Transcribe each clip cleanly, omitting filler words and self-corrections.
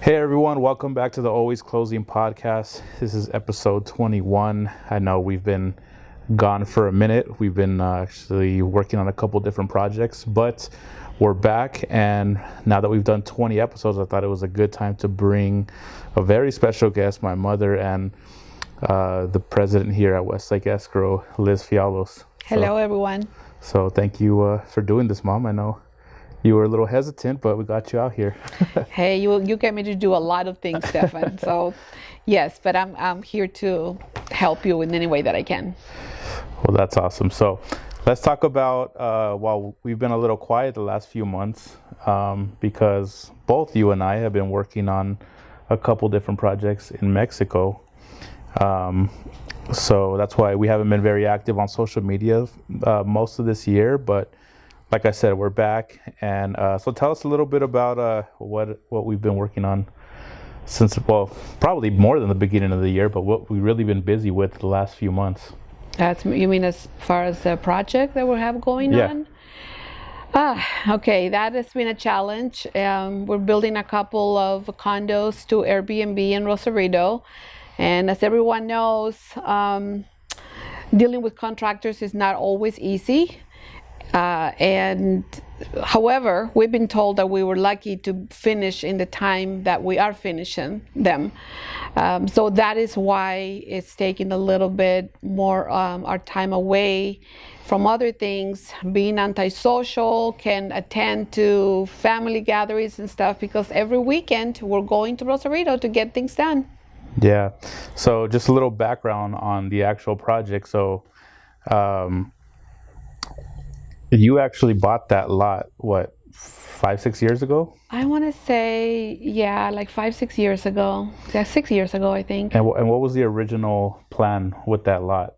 Hey everyone, welcome back to the Always Closing podcast. This is episode 21. I know we've been gone for a minute. We've been actually working on a couple different projects, but we're back. And now that we've done 20 episodes, I thought it was a good time to bring a very special guest, my mother and the president here at Westlake Escrow, Liz Fiallos. Hello, everyone. So thank you for doing this, Mom. I know you were a little hesitant, but we got you out here. Hey, you get me to do a lot of things, Stefan. So, yes, but I'm here to help you in any way that I can. Well, that's awesome. So, let's talk about while we've been a little quiet the last few months, because both you and I have been working on a couple different projects in Mexico. So that's why we haven't been very active on social media most of this year, but like I said, we're back, and so tell us a little bit about what we've been working on since, well, probably more than the beginning of the year, but what we've really been busy with the last few months. You mean as far as the project that we have going on? Okay, that has been a challenge. We're building a couple of condos to Airbnb in Rosarito, and as everyone knows, dealing with contractors is not always easy. And however, we've been told that we were lucky to finish in the time that we are finishing them. So that is why it's taking a little bit more our time away from other things. Being antisocial, can attend to family gatherings and stuff, because every weekend we're going to Rosarito to get things done. Yeah. So just a little background on the actual project. So you actually bought that lot, what, 5-6 years ago? I want to say, yeah, like 5-6 years ago. Yeah, 6 years ago, I think. And what was the original plan with that lot?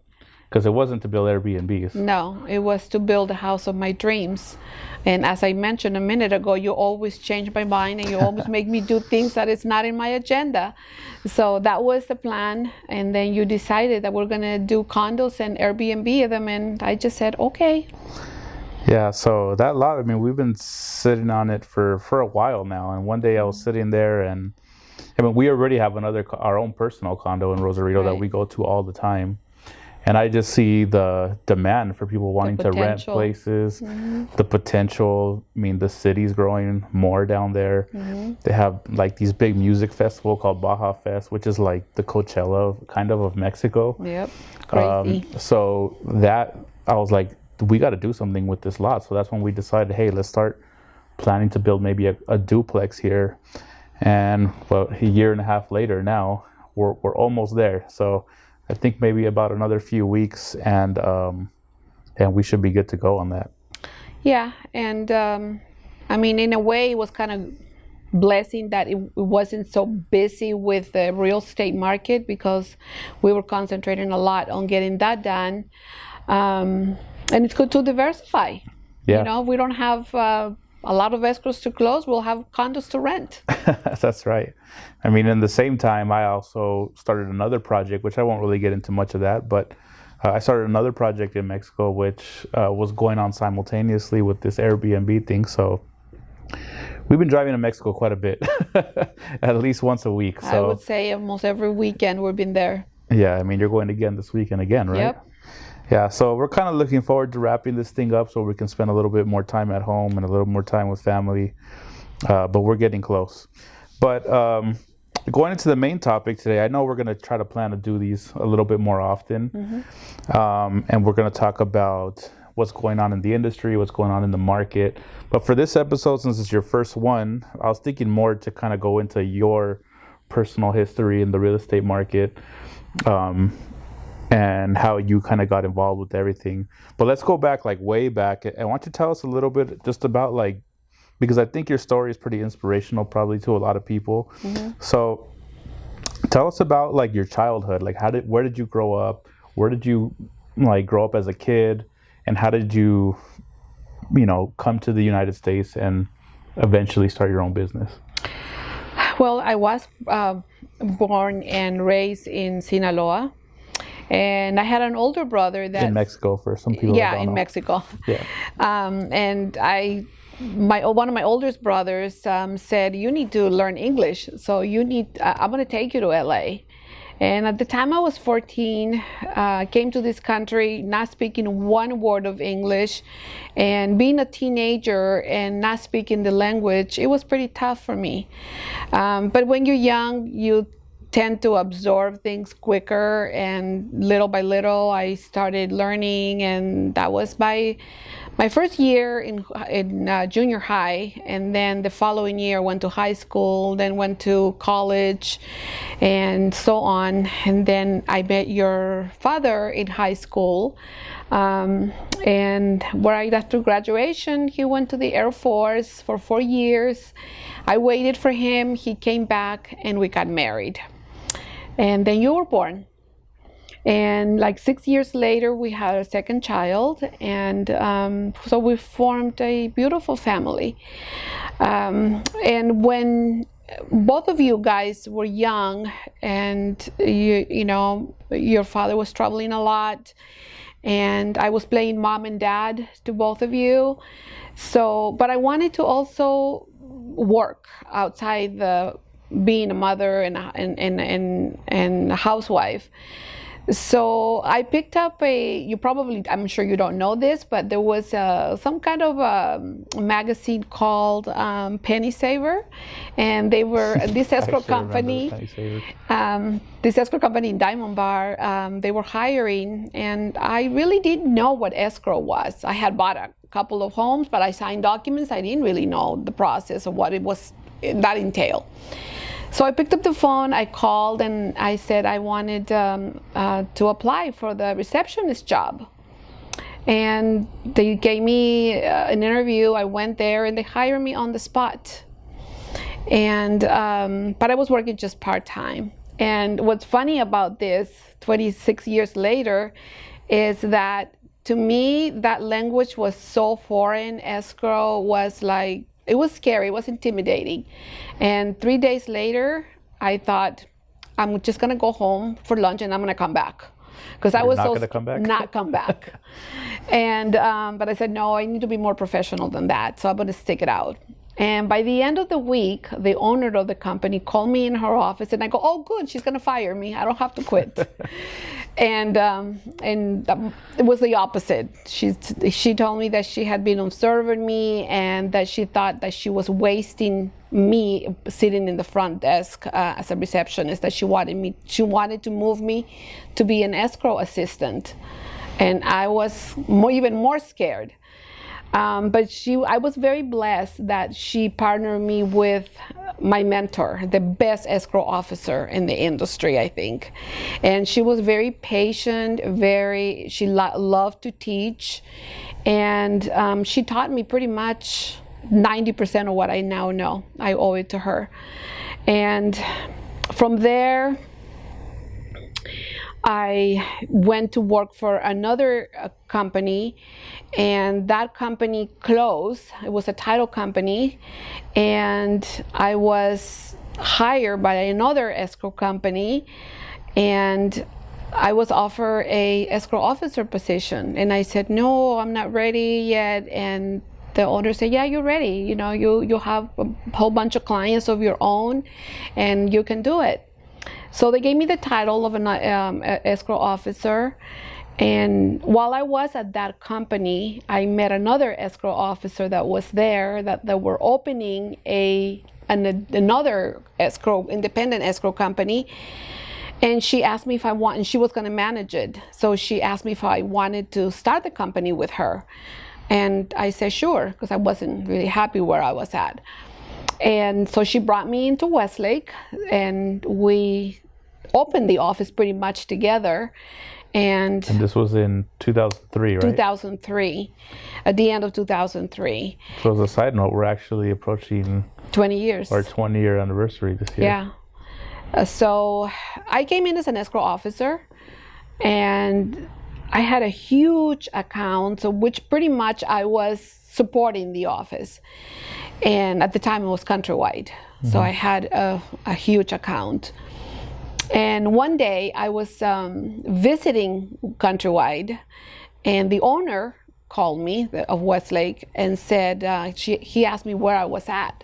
Because it wasn't to build Airbnbs. No, it was to build the house of my dreams. And as I mentioned a minute ago, you always change my mind and you always make me do things that is not in my agenda. So that was the plan. And then you decided that we're going to do condos and Airbnb of them. And I just said, okay. Yeah, so that lot, I mean, we've been sitting on it for a while now. And one day I was sitting there, and I mean, we already have our own personal condo in Rosarito that we go to all the time. And I just see the demand for people wanting to rent places, the potential. I mean, the city's growing more down there. They have like these big music festival called Baja Fest, which is like the Coachella kind of Mexico. Yep, crazy. So that, I was like, we got to do something with this lot. So that's when we decided, hey, let's start planning to build maybe a duplex here. And well, a year and a half later now, we're almost there. So I think maybe about another few weeks, and we should be good to go on that. Yeah, and I mean, in a way, it was kind of blessing that it wasn't so busy with the real estate market, because we were concentrating a lot on getting that done. And it's good to diversify. Yeah. You know, we don't have a lot of escrows to close. We'll have condos to rent. That's right. I mean, in the same time, I also started another project, which I won't really get into much of that, but I started another project in Mexico, which was going on simultaneously with this Airbnb thing. So we've been driving to Mexico quite a bit, at least once a week. So I would say almost every weekend we've been there. Yeah, I mean, you're going again this weekend again, right? Yep. Yeah, so we're kind of looking forward to wrapping this thing up so we can spend a little bit more time at home and a little more time with family, but we're getting close. But going into the main topic today, I know we're going to try to plan to do these a little bit more often, and we're going to talk about what's going on in the industry, what's going on in the market. But for this episode, since it's your first one, I was thinking more to kind of go into your personal history in the real estate market, and how you kind of got involved with everything. But let's go back, like way back. I want you to tell us a little bit just about, like, because I think your story is pretty inspirational probably to a lot of people. So tell us about like your childhood. Like where did you grow up? Where did you like grow up as a kid? And how did you come to the United States and eventually start your own business? Well, I was born and raised in Sinaloa. And I had an older brother that in Mexico, for some people that don't in know. Mexico. Yeah. And one of my oldest brothers said, you need to learn English. So I'm going to take you to LA. And at the time I was 14, came to this country not speaking one word of English, and being a teenager and not speaking the language, it was pretty tough for me. But when you're young, you tend to absorb things quicker, and little by little I started learning, and that was my first year in junior high, and then the following year went to high school, then went to college, and so on. And then I met your father in high school, and right after graduation, he went to the Air Force for 4 years. I waited for him, he came back, and we got married. And then you were born. And like 6 years later, we had a second child, and so we formed a beautiful family. And when both of you guys were young, and you know, your father was traveling a lot, and I was playing mom and dad to both of you. So, but I wanted to also work outside being a mother and a housewife. So I picked up I'm sure you don't know this, but there was some kind of a magazine called Penny Saver, and they were this escrow company. This escrow company in Diamond Bar, they were hiring, and I really didn't know what escrow was. I had bought a couple of homes, but I signed documents. I didn't really know the process of what that entailed. So I picked up the phone, I called, and I said I wanted to apply for the receptionist job. And they gave me an interview. I went there, and they hired me on the spot. And but I was working just part-time. And what's funny about this, 26 years later, is that to me, that language was so foreign. Escrow was like, it was scary, it was intimidating. And 3 days later, I thought, I'm just gonna go home for lunch and I'm gonna come back. Because I was not gonna come back? Not come back. And, but I said, no, I need to be more professional than that, so I'm gonna stick it out. And by the end of the week, the owner of the company called me in her office, and I go, oh good, she's gonna fire me, I don't have to quit. And it was the opposite. She told me that she had been observing me, and that she thought that she was wasting me sitting in the front desk as a receptionist, that she wanted to move me to be an escrow assistant. And I was even more scared. But I was very blessed that she partnered me with my mentor, the best escrow officer in the industry, I think. And she was very patient, she loved to teach. And she taught me pretty much 90% of what I now know. I owe it to her. And from there, I went to work for another company, and that company closed. It was a title company, and I was hired by another escrow company, and I was offered a escrow officer position, and I said, no, I'm not ready yet. And the owner said, yeah, you're ready. You know, you have a whole bunch of clients of your own, and you can do it. So they gave me the title of an escrow officer. And while I was at that company, I met another escrow officer that was there, that they were opening another independent escrow company. And she asked me and she was going to manage it. So she asked me if I wanted to start the company with her. And I said, sure, because I wasn't really happy where I was at. And so she brought me into Westlake, and we opened the office pretty much together. And this was in 2003, right? 2003, at the end of 2003. So as a side note, we're actually approaching 20 years. Our 20-year anniversary this year. Yeah. So I came in as an escrow officer, and I had a huge account, which pretty much I was supporting the office. And at the time it was countrywide. Mm-hmm. So I had a huge account. And one day I was visiting Countrywide, and the owner called me of Westlake and said, he asked me where I was at.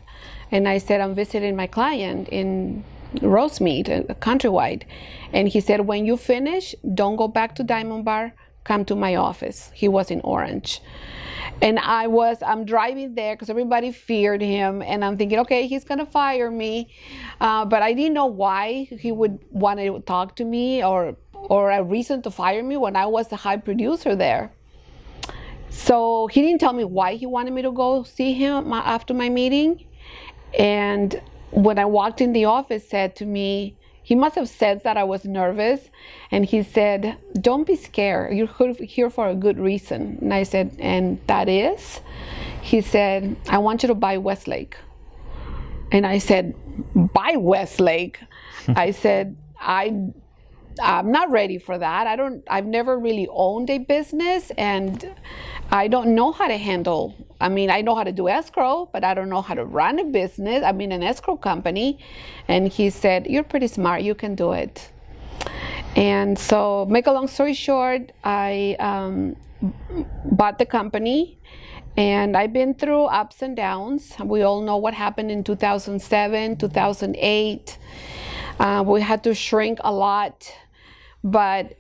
And I said, I'm visiting my client in Rosemead, Countrywide. And he said, when you finish, don't go back to Diamond Bar, come to my office. He was in Orange. And I'm driving there because everybody feared him. And I'm thinking, okay, he's going to fire me. But I didn't know why he would want to talk to me or a reason to fire me when I was the high producer there. So he didn't tell me why he wanted me to go see him after my meeting. And when I walked in the office, said to me, he must have said that I was nervous. And he said, don't be scared. You're here for a good reason. And I said, and that is? He said, I want you to buy Westlake. And I said, buy Westlake? I said, I'm not ready for that. I've never really owned a business, and I don't know how to handle. I mean, I know how to do escrow, but I don't know how to run a business. I mean, an escrow company. And he said, you're pretty smart. You can do it. And so, make a long story short, I bought the company, and I've been through ups and downs. We all know what happened in 2007, 2008. We had to shrink a lot, but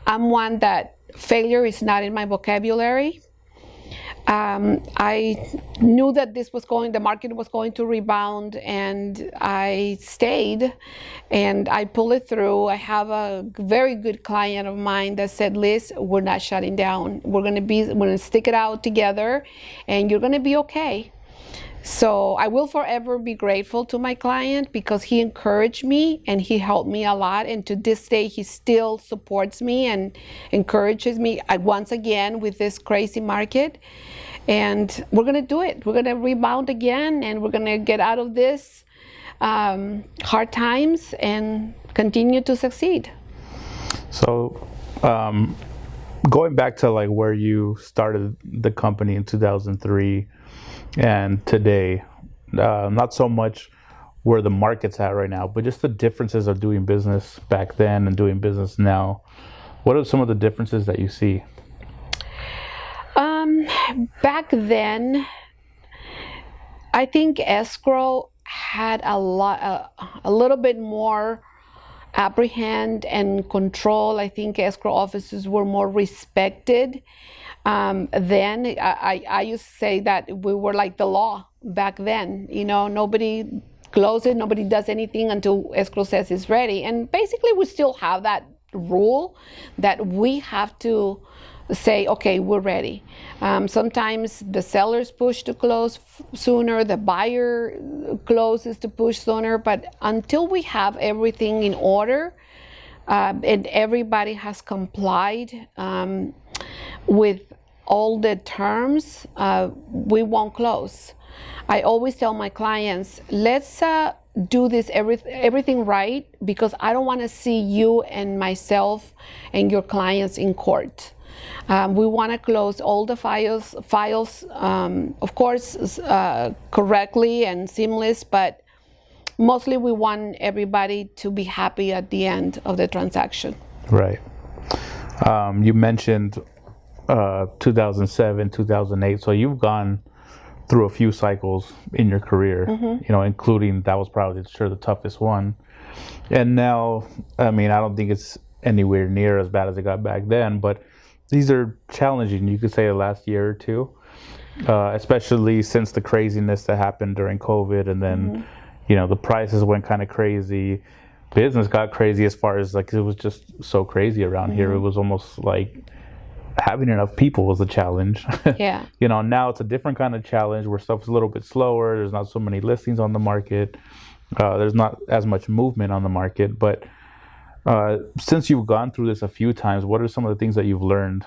I'm one that failure is not in my vocabulary. I knew that the market was going to rebound, and I stayed and I pulled it through. I have a very good client of mine that said, Liz, we're not shutting down. We're going to stick it out together, and you're going to be okay. So I will forever be grateful to my client because he encouraged me and he helped me a lot. And to this day, he still supports me and encourages me once again with this crazy market. And we're going to do it. We're going to rebound again, and we're going to get out of this hard times and continue to succeed. So going back to like where you started the company in 2003 and today, not so much where the market's at right now, but just the differences of doing business back then and doing business now. What are some of the differences that you see? Back then, I think escrow had a little bit more apprehend and control. I think escrow officers were more respected. Then I used to say that we were like the law back then. You know, nobody closes, nobody does anything until escrow says it's ready. And basically we still have that rule that we have to say, okay, we're ready. Sometimes the sellers push to close sooner, the buyer closes to push sooner, but until we have everything in order and everybody has complied with all the terms, we won't close. I always tell my clients, let's do this everything right, because I don't want to see you and myself and your clients in court. We want to close all the files, of course, correctly and seamless, but mostly we want everybody to be happy at the end of the transaction. Right. You mentioned 2007, 2008, so you've gone through a few cycles in your career, you know, including that was probably sure the toughest one. And now, I mean, I don't think it's anywhere near as bad as it got back then, but these are challenging, you could say, the last year or two, especially since the craziness that happened during COVID, and then, you know, the prices went kind of crazy. Business got crazy as far as like, it was just so crazy around here. It was almost like having enough people was a challenge. Yeah. You know, now it's a different kind of challenge where stuff's a little bit slower. There's not so many listings on the market. There's not as much movement on the market. But since you've gone through this a few times, what are some of the things that you've learned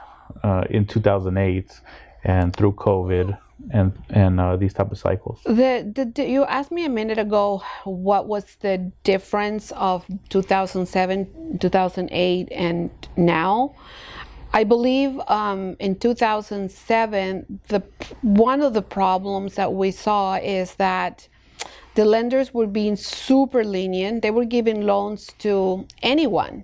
in 2008 and through COVID and these type of cycles? You asked me a minute ago what was the difference of 2007, 2008, and now. I believe in 2007, one of the problems that we saw is that the lenders were being super lenient. They were giving loans to anyone.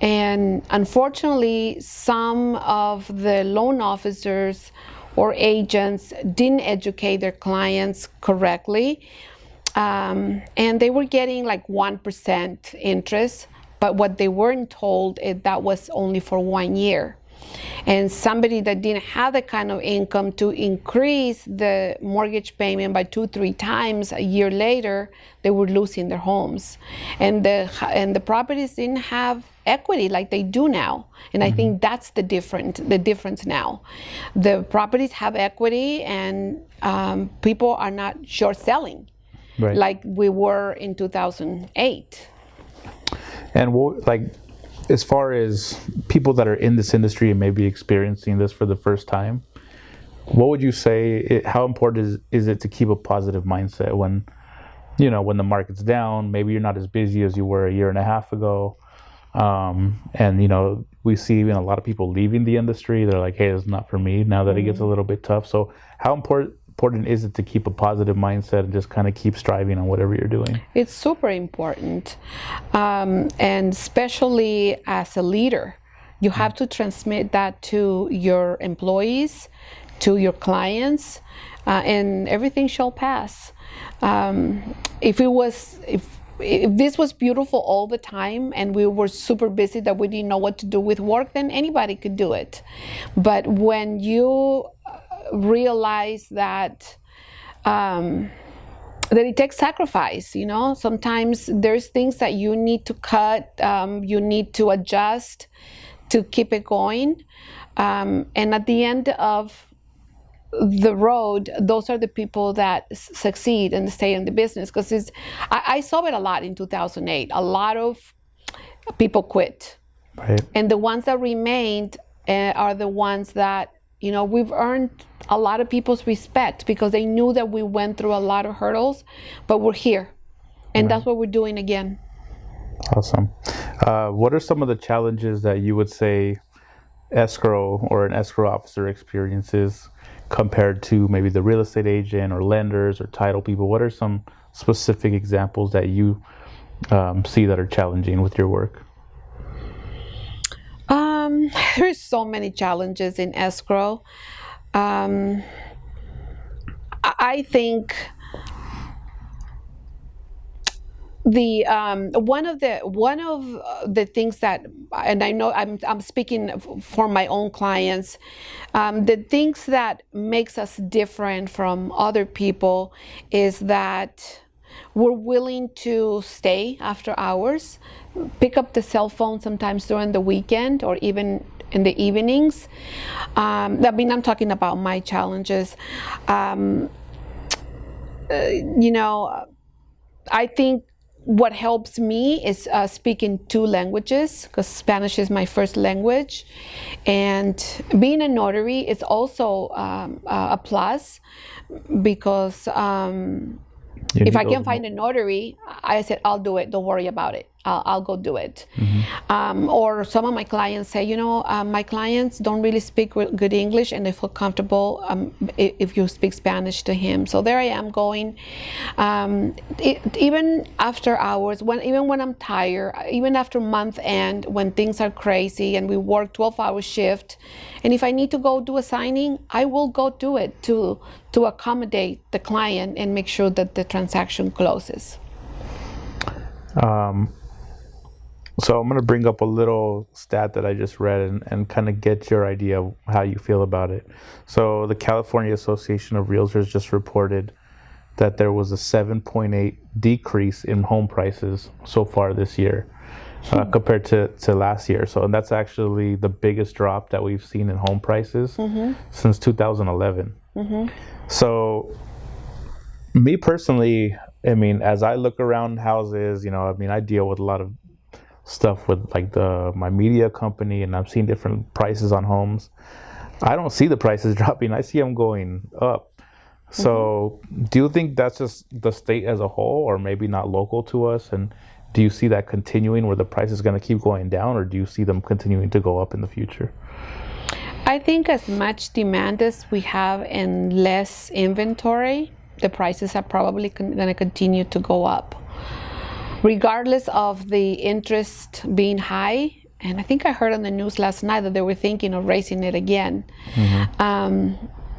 And unfortunately, some of the loan officers or agents didn't educate their clients correctly. And they were getting like 1% interest, but what they weren't told is that was only for 1 year. And somebody that didn't have that kind of income to increase the mortgage payment by 2-3 times a year later, they were losing their homes. And the properties didn't have equity like they do now. And I think that's the difference now. The properties have equity, and people are not short selling like we were in 2008. And as far as people that are in this industry and maybe experiencing this for the first time, what would you say, how important is it to keep a positive mindset when the market's down, maybe you're not as busy as you were a year and a half ago, and we see even a lot of people leaving the industry. They're like, hey, it's not for me now that it gets a little bit tough. So how important is it to keep a positive mindset and just kind of keep striving on whatever you're doing? It's super important, and especially as a leader, you have to transmit that to your employees, to your clients, and everything shall pass. If this was beautiful all the time and we were super busy that we didn't know what to do with work, then anybody could do it. But when you realize that it takes sacrifice, sometimes there's things that you need to cut, you need to adjust to keep it going, and at the end of the road, those are the people that succeed and stay in the business. Because I saw it a lot in 2008. A lot of people quit, and the ones that remained are the ones that we've earned a lot of people's respect, because they knew that we went through a lot of hurdles, but we're here, and that's what we're doing again. Awesome. What are some of the challenges that you would say escrow or an escrow officer experiences compared to maybe the real estate agent or lenders or title people? What are some specific examples that you see that are challenging with your work? There's so many challenges in escrow. I think one of the things that, and I know I'm speaking for my own clients, the things that makes us different from other people is that we're willing to stay after hours, pick up the cell phone sometimes during the weekend or even in the evenings. I'm talking about my challenges. I think what helps me is speaking 2 languages, because Spanish is my first language, and being a notary is also a plus, because if I can find a notary, I said, I'll do it. Don't worry about it. I'll go do it. Or some of my clients say, my clients don't really speak good English, and they feel comfortable if you speak Spanish to him. So there I am going. Even after hours, even when I'm tired, even after month end, when things are crazy and we work 12-hour shift, and if I need to go do a signing, I will go do it to accommodate the client and make sure that the transaction closes. So I'm going to bring up a little stat that I just read and kind of get your idea of how you feel about it. So the California Association of Realtors just reported that there was a 7.8 decrease in home prices so far this year compared to last year. And that's actually the biggest drop that we've seen in home prices since 2011. So me personally, as I look around houses, I deal with a lot of stuff with my media company, and I'm seeing different prices on homes. I don't see the prices dropping. I see them going up. So do you think that's just the state as a whole, or maybe not local to us? And do you see that continuing, where the price is going to keep going down, or do you see them continuing to go up in the future? I think as much demand as we have and less inventory, the prices are probably going to continue to go up. Regardless of the interest being high, and I think I heard on the news last night that they were thinking of raising it again.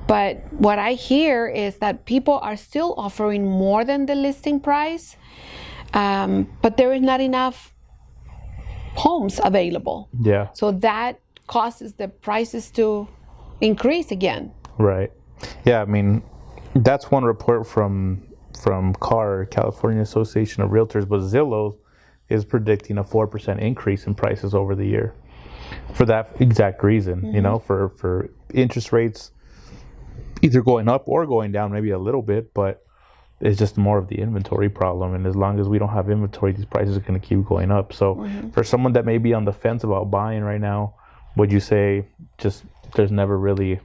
But what I hear is that people are still offering more than the listing price, but there is not enough homes available. Yeah. So that causes the prices to increase again. Right. Yeah, I mean, that's one report from CAR, California Association of Realtors, but Zillow is predicting a 4% increase in prices over the year for that exact reason, you know, for interest rates either going up or going down maybe a little bit, but it's just more of the inventory problem. And as long as we don't have inventory, these prices are going to keep going up. So for someone that may be on the fence about buying right now, would you say just there's never really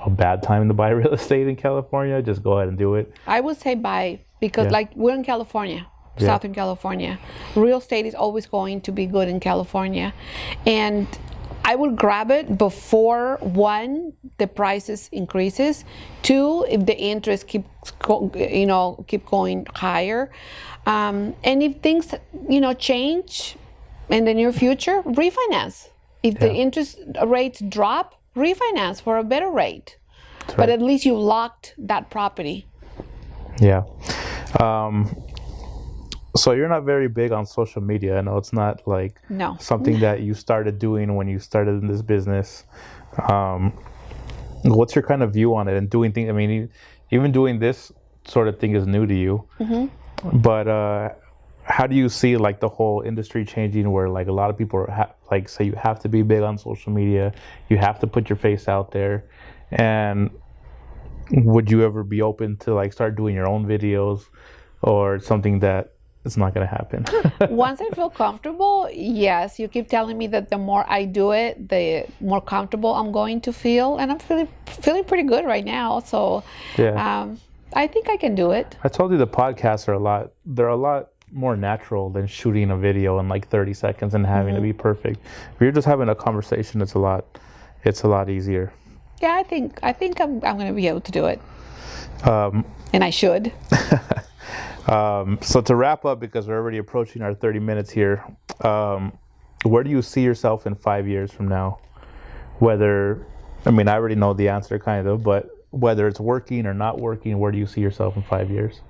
a bad time to buy real estate in California? Just go ahead and do it. I would say buy, because like we're in California, Southern California. Real estate is always going to be good in California. And I would grab it before, one, the prices increases, two, if the interest keep going higher, and if things change in the near future, refinance. If the interest rates drop, refinance for a better rate. That's but at least you locked that property. Yeah. So you're not very big on social media. I know it's not like something that you started doing when you started in this business. What's your kind of view on it and doing things? I mean, even doing this sort of thing is new to you. But how do you see like the whole industry changing, where like a lot of people are say you have to be big on social media, you have to put your face out there, and would you ever be open to like start doing your own videos, or something that it's not going to happen? Once I feel comfortable, yes. You keep telling me that the more I do it, the more comfortable I'm going to feel, and I'm feeling pretty good right now. So I think I can do it. I told you the podcasts are a lot more natural than shooting a video in like 30 seconds and having to be perfect. If you're just having a conversation, it's a lot easier. Yeah, I think I'm going to be able to do it. And I should. So to wrap up, because we're already approaching our 30 minutes here, where do you see yourself in 5 years from now? I already know the answer kind of, but whether it's working or not working, where do you see yourself in 5 years?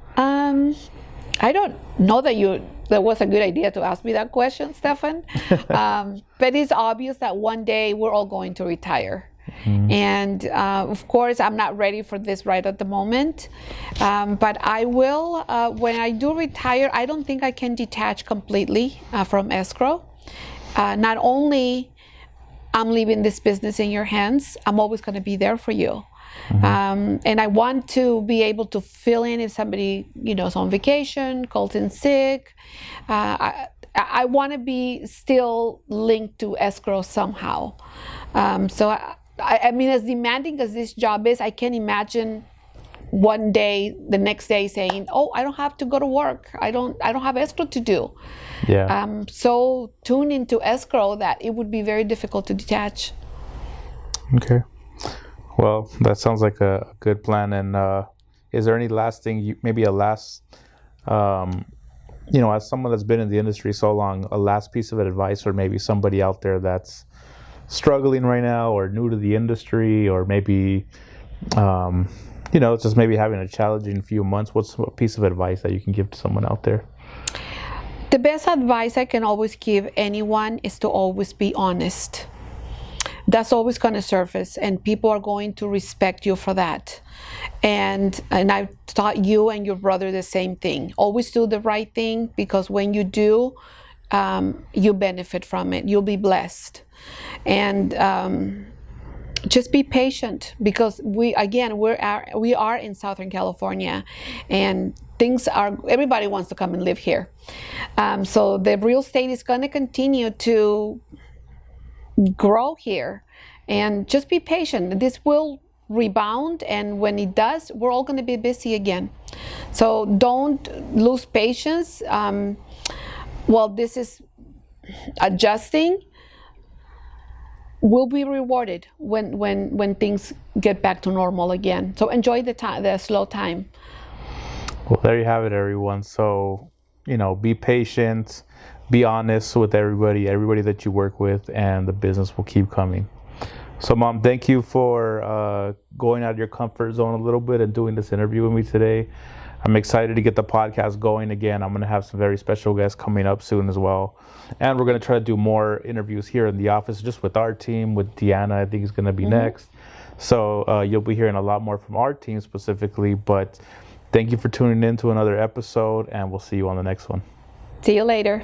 I don't know that was a good idea to ask me that question, Stefan. But it's obvious that one day we're all going to retire. And of course, I'm not ready for this right at the moment. But I will, when I do retire, I don't think I can detach completely from escrow. Not only I'm leaving this business in your hands, I'm always going to be there for you. And I want to be able to fill in if somebody, is on vacation, calls in sick. I want to be still linked to escrow somehow. So I mean, as demanding as this job is, I can't imagine one day, the next day, saying, "Oh, I don't have to go to work. I don't have escrow to do." Yeah. I'm so tuned into escrow that it would be very difficult to detach. Okay. Well, that sounds like a good plan. And is there any last thing, maybe a last, as someone that's been in the industry so long, a last piece of advice, or maybe somebody out there that's struggling right now or new to the industry, or maybe, just maybe having a challenging few months? What's a piece of advice that you can give to someone out there? The best advice I can always give anyone is to always be honest. That's always going to surface, and people are going to respect you for that. And I've taught you and your brother the same thing. Always do the right thing, because when you do, you benefit from it. You'll be blessed. And just be patient, because we are in Southern California, and everybody wants to come and live here. So the real estate is going to continue to grow here, and just be patient. This will rebound, and when it does, we're all going to be busy again. So don't lose patience. While this is adjusting, we'll be rewarded when things get back to normal again. So enjoy the slow time. Well, there you have it, everyone. So, be patient, be honest with everybody that you work with, and the business will keep coming. So, Mom, thank you for going out of your comfort zone a little bit and doing this interview with me today. I'm excited to get the podcast going again. I'm going to have some very special guests coming up soon as well. And we're going to try to do more interviews here in the office, just with our team, with Deanna, I think is going to be next. So you'll be hearing a lot more from our team specifically. But thank you for tuning in to another episode, and we'll see you on the next one. See you later.